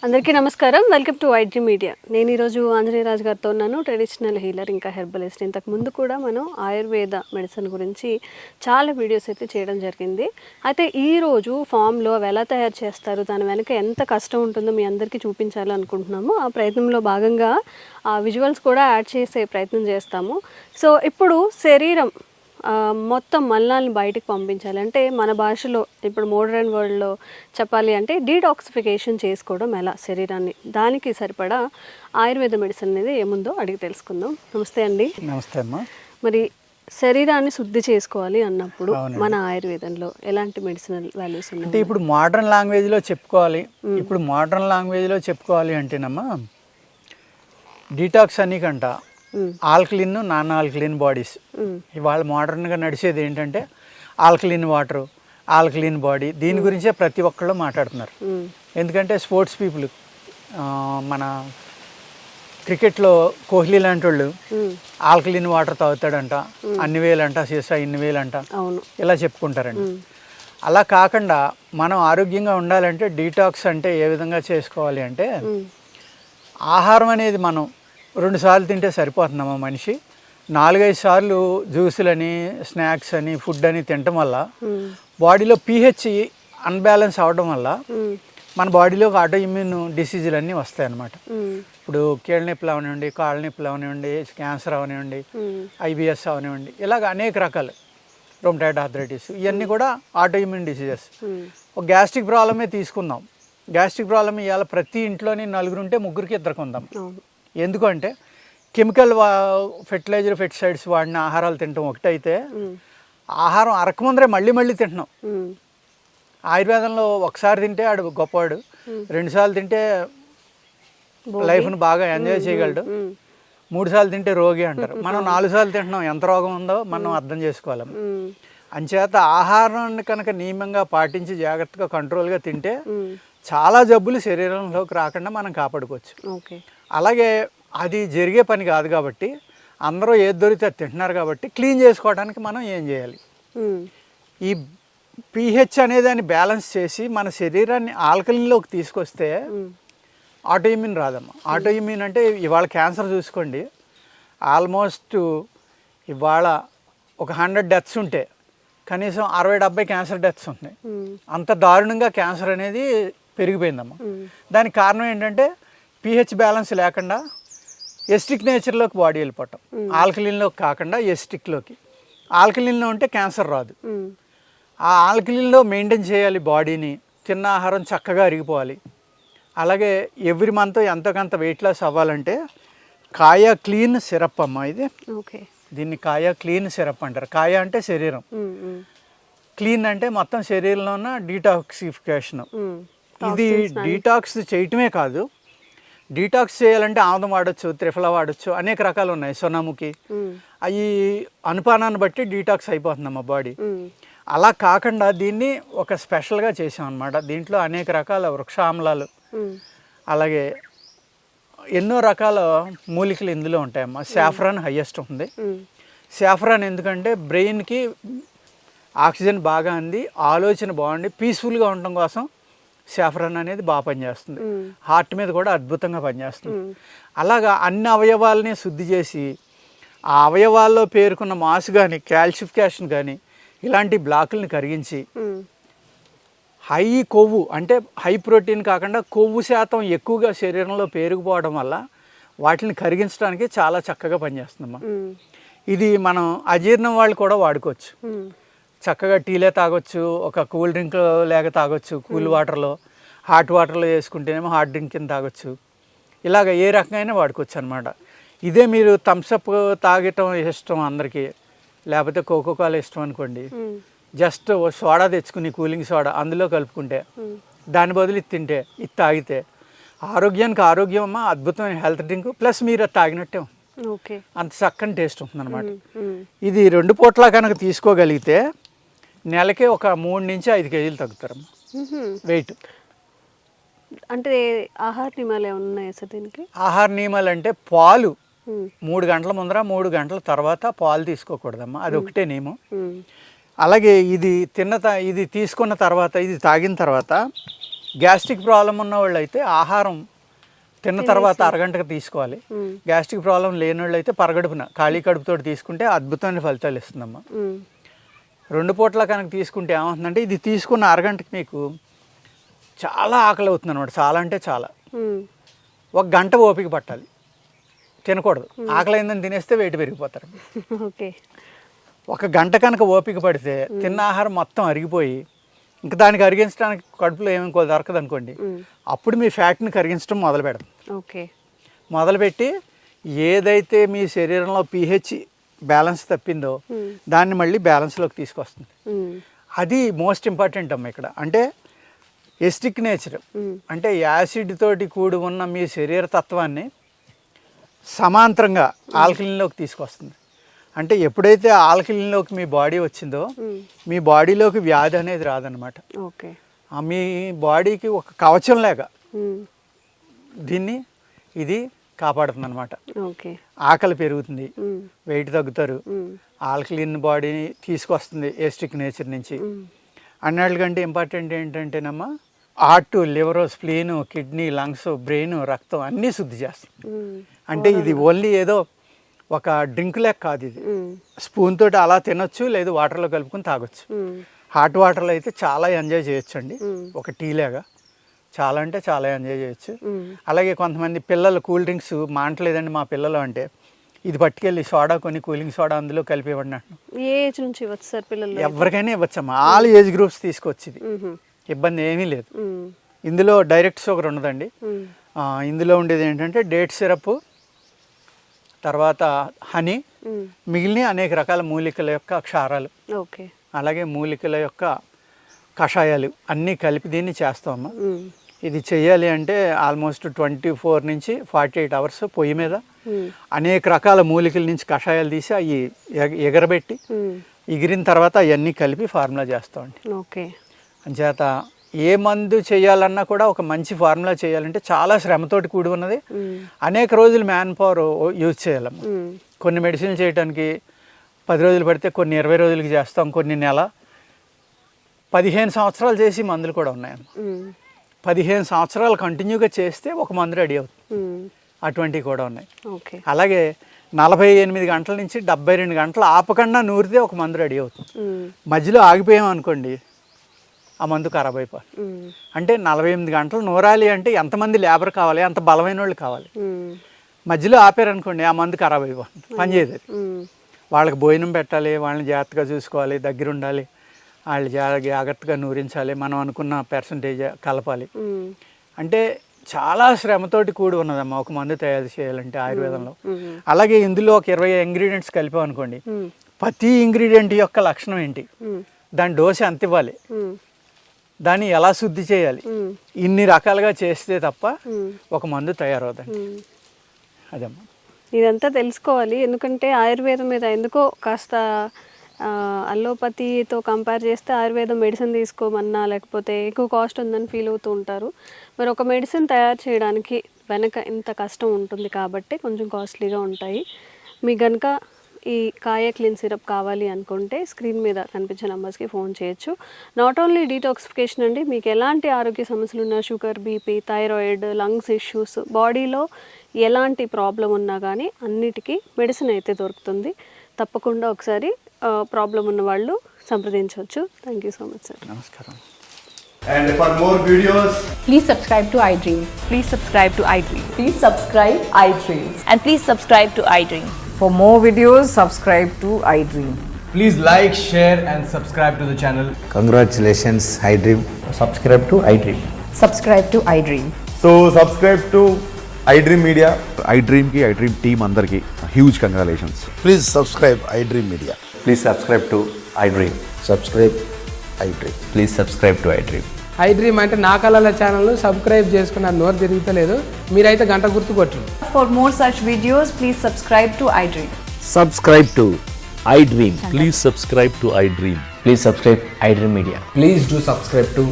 అందరికీ నమస్కారం. Welcome to IT media. నేను ఈరోజు ఆంజనేయరాజు గారితో ఉన్నాను, ట్రెడిషనల్ హీలర్ ఇంకా హెర్బలిస్ట్. ఇంతకు ముందు కూడా మనం ఆయుర్వేద మెడిసిన్ గురించి చాలా వీడియోస్ అయితే చేయడం జరిగింది. అయితే ఈరోజు ఫామ్లో అవి ఎలా తయారు చేస్తారు, దాని వెనక ఎంత కష్టం ఉంటుందో మీ అందరికీ చూపించాలనుకుంటున్నాము. ఆ ప్రయత్నంలో భాగంగా ఆ విజువల్స్ కూడా యాడ్ చేసే ప్రయత్నం చేస్తాము. సో ఇప్పుడు శరీరం మొత్తం మలినాలను బయటికి పంపించాలి అంటే మన భాషలో ఇప్పుడు మోడర్న్ వరల్డ్లో చెప్పాలి అంటే డీటాక్సిఫికేషన్ చేసుకోవడం ఎలా శరీరాన్ని, దానికి సరిపడా ఆయుర్వేద మెడిసిన్ అనేది ఏముందో అడిగి తెలుసుకుందాం. నమస్తే అండి. నమస్తే అమ్మా. మరి శరీరాన్ని శుద్ధి చేసుకోవాలి అన్నప్పుడు మన ఆయుర్వేదంలో ఎలాంటి మెడిసినల్ వాల్యూస్ ఉన్నాయి? అంటే ఇప్పుడు మోడర్న్ లాంగ్వేజ్లో చెప్పుకోవాలి అంటేనమ్మా డీటాక్స్ అని కంట ఆల్కలిన్, నాన్ ఆల్కలిన్ బాడీస్. ఇవాళ మోడర్న్గా నడిచేది ఏంటంటే ఆల్కలిన్ వాటర్, ఆల్కలిన్ బాడీ. దీని గురించే ప్రతి ఒక్కళ్ళు మాట్లాడుతున్నారు. ఎందుకంటే స్పోర్ట్స్ పీపుల్, మన క్రికెట్లో కోహ్లీ లాంటి వాళ్ళు ఆల్కలిన్ వాటర్ తాగుతాడంట, అన్ని వేలంట, సీసా ఇన్ని వేలంట, ఇలా చెప్పుకుంటారండి. అలా కాకుండా మనం ఆరోగ్యంగా ఉండాలంటే డీటాక్స్ అంటే ఏ విధంగా చేసుకోవాలి అంటే ఆహారం అనేది మనం 2 సార్లు తింటే సరిపోతుందమ్మా. మనిషి 4-5 సార్లు జ్యూసులని, స్నాక్స్ అని, ఫుడ్ అని తినటం వల్ల బాడీలో pH అన్బ్యాలెన్స్ అవడం వల్ల మన బాడీలో ఆటో ఇమ్యూన్ డిసీజులు అన్నీ వస్తాయి అన్నమాట. ఇప్పుడు కీళ్ళ నొప్పులు అవనివ్వండి, కాళ్ళ నొప్పులు అవనివ్వండి, క్యాన్సర్ అవనివ్వండి, IBS అవనివ్వండి, ఇలాగ అనేక రకాలు, రొమటాయిడ్ ఆర్థరైటిస్, ఇవన్నీ కూడా ఆటో ఇమ్యూన్ డిసీజెస్. ఒక గ్యాస్ట్రిక్ ప్రాబ్లమే తీసుకుందాం. గ్యాస్ట్రిక్ ప్రాబ్లమ్ ఇవాళ ప్రతి ఇంట్లోని 4 ఉంటే 3కి 2 ఉందాం. ఎందుకంటే కెమికల్ ఫెర్టిలైజర్, పెస్టిసైడ్స్ వాడిన ఆహారాలు తినటం ఒకటైతే ఆహారం అరకముందరే మళ్ళీ తింటున్నాం. ఆయుర్వేదంలో ఒకసారి తింటే ఆడు గొప్పవాడు, 2 సార్లు తింటే లైఫ్ను బాగా ఎంజాయ్ చేయగలడు, 3 సార్లు తింటే రోగి అంటారు. మనం 4 సార్లు తింటున్నాం. ఎంత రోగం ఉందో మనం అర్థం చేసుకోవాలి. అంచేత ఆహారాన్ని కనుక నియమంగా పాటించి జాగ్రత్తగా కంట్రోల్గా తింటే చాలా జబ్బులు శరీరంలోకి రాకుండా మనం కాపాడుకోవచ్చు. అలాగే అది జరిగే పని కాదు కాబట్టి అందరూ ఏది దొరికితే అది తింటున్నారు కాబట్టి క్లీన్ చేసుకోవడానికి మనం ఏం చేయాలి? ఈ pH అనేది దాన్ని బ్యాలెన్స్ చేసి మన శరీరాన్ని ఆల్కలిన్లోకి తీసుకొస్తే ఆటో ఇమ్యూన్ రాదమ్మా. ఆటో ఇమ్యూన్ అంటే ఇవాళ క్యాన్సర్ చూసుకోండి, ఆల్మోస్ట్ ఇవాళ ఒక 100 డెత్స్ ఉంటే కనీసం 60-70 క్యాన్సర్ డెత్స్ ఉన్నాయి. అంత దారుణంగా క్యాన్సర్ అనేది పెరిగిపోయిందమ్మా. దానికి కారణం ఏంటంటే pH బ్యాలెన్స్ లేకుండా ఎస్టిక్ నేచర్లోకి బాడీ వెళ్ళిపోవటం. ఆల్కలిన్లోకి కాకుండా ఎస్టిక్లోకి. ఆల్కలిన్లో ఉంటే క్యాన్సర్ రాదు. ఆ ఆల్కలిన్లో మెయింటైన్ చేయాలి బాడీని. తిన్న ఆహారం చక్కగా అరిగిపోవాలి. అలాగే ఎవ్రీ మంత్ ఎంతోకంత వెయిట్ లాస్ అవ్వాలంటే కాయా క్లీన్ సిరప్ అమ్మా ఇది. దీన్ని కాయా క్లీన్ సిరప్ అంటారు. కాయా అంటే శరీరం, క్లీన్ అంటే మొత్తం శరీరంలో ఉన్న డీటాక్సిఫికేషన్. ఇది డీటాక్స్ చేయటమే కాదు, డీటాక్స్ చేయాలంటే ఆముదం వాడచ్చు, త్రిఫల వాడచ్చు, అనేక రకాలు ఉన్నాయి, సొనాముఖి. అవి అనుపానాన్ని బట్టి డీటాక్స్ అయిపోతుందమ్మా బాడీ. అలా కాకుండా దీన్ని ఒక స్పెషల్గా చేసాం అనమాట. దీంట్లో అనేక రకాల వృక్షామ్లాలు, అలాగే ఎన్నో రకాల మూలికలు ఇందులో ఉంటాయమ్మా. సాఫ్రాన్ హైయెస్ట్ ఉంది. సాఫ్రాన్ ఎందుకంటే బ్రెయిన్కి ఆక్సిజన్ బాగా అంది, ఆలోచన బాగుండి పీస్ఫుల్గా ఉండటం కోసం సాఫ్రాన్ అనేది బాగా పనిచేస్తుంది. హార్ట్ మీద కూడా అద్భుతంగా పనిచేస్తుంది. అలాగా అన్ని అవయవాలని శుద్ధి చేసి ఆ అవయవాల్లో పేరుకున్న మాస్ కానీ, కాల్సిఫికేషన్ కానీ, ఇలాంటి బ్లాకుల్ని కరిగించి హై కొవ్వు అంటే హై ప్రోటీన్ కాకుండా కొవ్వు శాతం ఎక్కువగా శరీరంలో పేరుకుపోవడం వల్ల వాటిని కరిగించడానికి చాలా చక్కగా పనిచేస్తుందమ్మా. ఇది మనం అజీర్ణం వాళ్ళు కూడా వాడుకోవచ్చు. చక్కగా టీలే తాగొచ్చు, ఒక కూల్ డ్రింక్ లేక తాగొచ్చు, కూల్ వాటర్లో, హాట్ వాటర్లో వేసుకుంటేనేమో హాట్ డ్రింక్ కింద తాగొచ్చు. ఇలాగ ఏ రకంగా వాడుకోవచ్చు అనమాట. ఇదే మీరు థమ్స్అప్ తాగటం ఇష్టం అందరికీ, లేకపోతే కోకోకోలా ఇష్టం అనుకోండి, జస్ట్ సోడా తెచ్చుకుని కూలింగ్ సోడా అందులో కలుపుకుంటే దాని బదులు ఇది తింటే, ఇది తాగితే ఆరోగ్యానికి ఆరోగ్యం అమ్మా. అద్భుతమైన హెల్త్ డ్రింక్, ప్లస్ మీరు అది తాగినట్టే అంత చక్కని టేస్ట్ ఉంటుంది అనమాట. ఇది 2 పూట్ల కనుక తీసుకోగలిగితే నెలకే ఒక 3 నుంచి 5 కేజీలు తగ్గుతారమ్మా వెయిట్. అంటే ఆహార నియమాలు ఏమైనా ఉన్నాయా సార్ దీనికి? ఆహార నియమాలు అంటే పాలు 3 గంటల ముందర 3 గంటల తర్వాత పాలు తీసుకోకూడదమ్మా, అది ఒకటే నియమం. అలాగే ఇది ఇది తీసుకున్న తర్వాత, ఇది తాగిన తర్వాత గ్యాస్ట్రిక్ ప్రాబ్లం ఉన్న వాళ్ళు అయితే ఆహారం తిన్న తర్వాత అరగంటకు తీసుకోవాలి. గ్యాస్ట్రిక్ ప్రాబ్లం లేని వాళ్ళు అయితే పరగడుపున ఖాళీ కడుపుతో తీసుకుంటే అద్భుతమైన ఫలితాలు ఇస్తుందమ్మా. 2 పూట్ల కనుక తీసుకుంటే ఏమవుతుందంటే ఇది తీసుకున్న అరగంటకి మీకు చాలా ఆకలి అవుతుంది అనమాట. చాలా అంటే చాలా. 1 గంట ఓపిక పట్టాలి, తినకూడదు. ఆకలి అయిందని తినేస్తే వెయిట్ పెరిగిపోతారు. ఓకే. 1 గంట కనుక ఓపిక పడితే తిన్న ఆహారం మొత్తం అరిగిపోయి ఇంకా దానికి అరిగించడానికి కడుపులో ఏమి దొరకదు అనుకోండి, అప్పుడు మీ ఫ్యాట్ని కరిగించడం మొదలు పెడతాం. ఓకే. మొదలుపెట్టి ఏదైతే మీ శరీరంలో pH బ్యాలెన్స్ తప్పిందో దాన్ని మళ్ళీ బ్యాలెన్స్లోకి తీసుకొస్తుంది. అది మోస్ట్ ఇంపార్టెంట్ అమ్మ ఇక్కడ. అంటే ఎసిడిక్ నేచర్ అంటే యాసిడ్ తోటి కూడి ఉన్న మీ శరీర తత్వాన్ని సమాంతరంగా ఆల్కలీన్లోకి తీసుకొస్తుంది. అంటే ఎప్పుడైతే ఆల్కలీన్లోకి మీ బాడీ వచ్చిందో మీ బాడీలోకి వ్యాధి అనేది రాదనమాట. ఓకే. మీ బాడీకి ఒక కవచం లేక దీన్ని ఇది కాపాడుతుంది అనమాట. ఓకే. ఆకలి పెరుగుతుంది, వెయిట్ తగ్గుతారు, ఆల్కలీన్ బాడీని తీసుకొస్తుంది ఎసిడిక్ నేచర్ నుంచి. అన్నిటికంటే ఇంపార్టెంట్ ఏంటంటేనమ్మా heart, liver, spleen, kidney, lungs, brain, రక్తం అన్నీ శుద్ధి చేస్తుంది. అంటే ఇది ఓన్లీ ఏదో ఒక డ్రింక్ లెక్క కాదు. ఇది స్పూన్ తోటి అలా తినొచ్చు, లేదు వాటర్లో కలుపుకొని తాగొచ్చు. హాట్ వాటర్లో అయితే చాలా ఎంజాయ్ చేయొచ్చు అండి, ఒక టీ లాగా. చాలా అంటే చాలా ఎంజాయ్ చేయొచ్చు. అలాగే కొంతమంది పిల్లలు కూల్ డ్రింక్స్ మాంటలేదండి మా పిల్లలు అంటే ఇది పట్టుకెళ్ళి సోడా కొన్ని కూలింగ్ సోడా అందులో కలిపి ఇవ్వండి అంటున్నాను. ఏ ఏజ్ నుంచి ఇవ్వచ్చు సార్ పిల్లలు? ఎవరికైనా ఇవ్వచ్చమ్మా, ఆల్ ఏజ్ గ్రూప్స్ తీసుకొచ్చి ఇది ఇబ్బంది ఏమీ లేదు. ఇందులో డైరెక్ట్ షుగర్ ఉండదండి. ఇందులో ఉండేది ఏంటంటే డేట్ సిరప్, తర్వాత హనీ, మిగిలిన అనేక రకాల మూలికల యొక్క క్షారాలు, ఓకే, అలాగే మూలికల యొక్క కషాయాలు అన్నీ కలిపి దీన్ని చేస్తామమ్మా. ఇది చెయ్యాలి అంటే ఆల్మోస్ట్ 24 నుంచి 48 అవర్స్ పొయ్యి మీద అనేక రకాల మూలికల నుంచి కషాయాలు తీసి అవి ఎగరబెట్టి ఎగిరిన తర్వాత అవన్నీ కలిపి ఫార్ములా చేస్తామండి. ఓకే. అంచేత ఏ మందు చేయాలన్నా కూడా ఒక మంచి ఫార్ములా చేయాలంటే చాలా శ్రమతోటి కూడి ఉన్నది. అనేక రోజులు మ్యాన్ పవర్ యూజ్ చేయాలమ్మా. కొన్ని మెడిసిన్లు చేయడానికి 10 రోజులు పడితే కొన్ని 20 రోజులకి చేస్తాం, కొన్ని నెల 15 సంవత్సరాలు చేసి మందులు కూడా ఉన్నాయమ్మా. 15 సంవత్సరాలు కంటిన్యూగా చేస్తే ఒక మందు రెడీ అవుతుంది, అటువంటివి కూడా ఉన్నాయి. అలాగే 48 గంటల నుంచి 72 గంటలు ఆపకుండా నూరితే ఒక మందు రెడీ అవుతుంది. మధ్యలో ఆగిపోయాం అనుకోండి ఆ మందు ఖరాబ్ అయిపోవాలి. అంటే 48 గంటలు నూరాలి అంటే ఎంతమంది లేబర్ కావాలి, అంత బలమైన వాళ్ళు కావాలి. మధ్యలో ఆపారనుకోండి ఆ మందు ఖరాబ్ అయిపోతుంది, పనిచేయదు. వాళ్ళకి భోజనం పెట్టాలి, వాళ్ళని జాగ్రత్తగా చూసుకోవాలి, దగ్గర ఉండాలి, వాళ్ళు జాగ్రత్తగా నూరించాలి, మనం అనుకున్న పర్సంటేజ్ కలపాలి. అంటే చాలా శ్రమతోటి కూడి ఉన్నదమ్మా ఒక మందు తయారు చేయాలంటే ఆయుర్వేదంలో. అలాగే ఇందులో ఒక 20 ఇంగ్రీడియంట్స్ కలిపాం అనుకోండి, ప్రతి ఇంగ్రీడియంట్ యొక్క లక్షణం ఏంటి, దాని డోసు ఎంత ఇవ్వాలి, దాన్ని ఎలా శుద్ధి చేయాలి, ఇన్ని రకాలుగా చేస్తే తప్ప ఒక మందు తయారవుతుంది. అదమ్మా ఇదంతా తెలుసుకోవాలి. ఎందుకంటే ఆయుర్వేదం మీద ఎందుకో కాస్త అల్లోపతితో కంపేర్ చేస్తే ఆయుర్వేదం మెడిసిన్ తీసుకోమన్నా లేకపోతే ఎక్కువ కాస్ట్ ఉందని ఫీల్ అవుతూ ఉంటారు. మరి ఒక మెడిసిన్ తయారు చేయడానికి వెనక ఇంత కష్టం ఉంటుంది కాబట్టి కొంచెం కాస్ట్లీగా ఉంటాయి. మీకు కనుక ఈ కాయ క్లీన్ సిరప్ కావాలి అనుకుంటే స్క్రీన్ మీద కనిపించే నెంబర్స్కి ఫోన్ చేయొచ్చు. నాట్ ఓన్లీ డీటాక్సిఫికేషన్ అండి, మీకు ఎలాంటి ఆరోగ్య సమస్యలు ఉన్నా, sugar, BP, thyroid, lungs issues, బాడీలో ఎలాంటి ప్రాబ్లం ఉన్నా కానీ అన్నిటికీ మెడిసిన్ అయితే దొరుకుతుంది. తప్పకుండా ఒకసారి ప్రాబ్లం ఉన్న వాళ్ళు సంప్రదించవచ్చు. Thank you so much sir. నమస్కారం. And for more videos, please subscribe to iDream. Please subscribe to iDream. Please subscribe iDream. And please subscribe to iDream. For more videos, subscribe to iDream. please like, share and subscribe to the channel. Congratulations, iDream. Subscribe to iDream. Subscribe to iDream. So subscribe to iDream Media. iDream ki iDream team andarki huge congratulations. Please subscribe iDream Media. Please subscribe to iDream. Subscribe iDream. Please subscribe to iDream. iDream అంటే నా కళల ఛానల్ను subscribe చేసుకున్న నోరు తిరుగుతలేదు, మీరైతే గంట గుర్తు కొట్టండి. For more such videos, please subscribe to iDream. Subscribe to iDream. Please subscribe to iDream. Please subscribe iDream Media. Please do subscribe to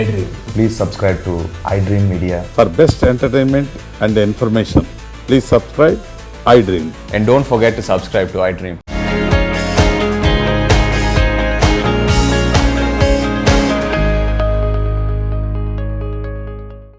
iDream. Please subscribe to iDream Media. For best entertainment and information, please subscribe iDream. And don't forget to subscribe to iDream.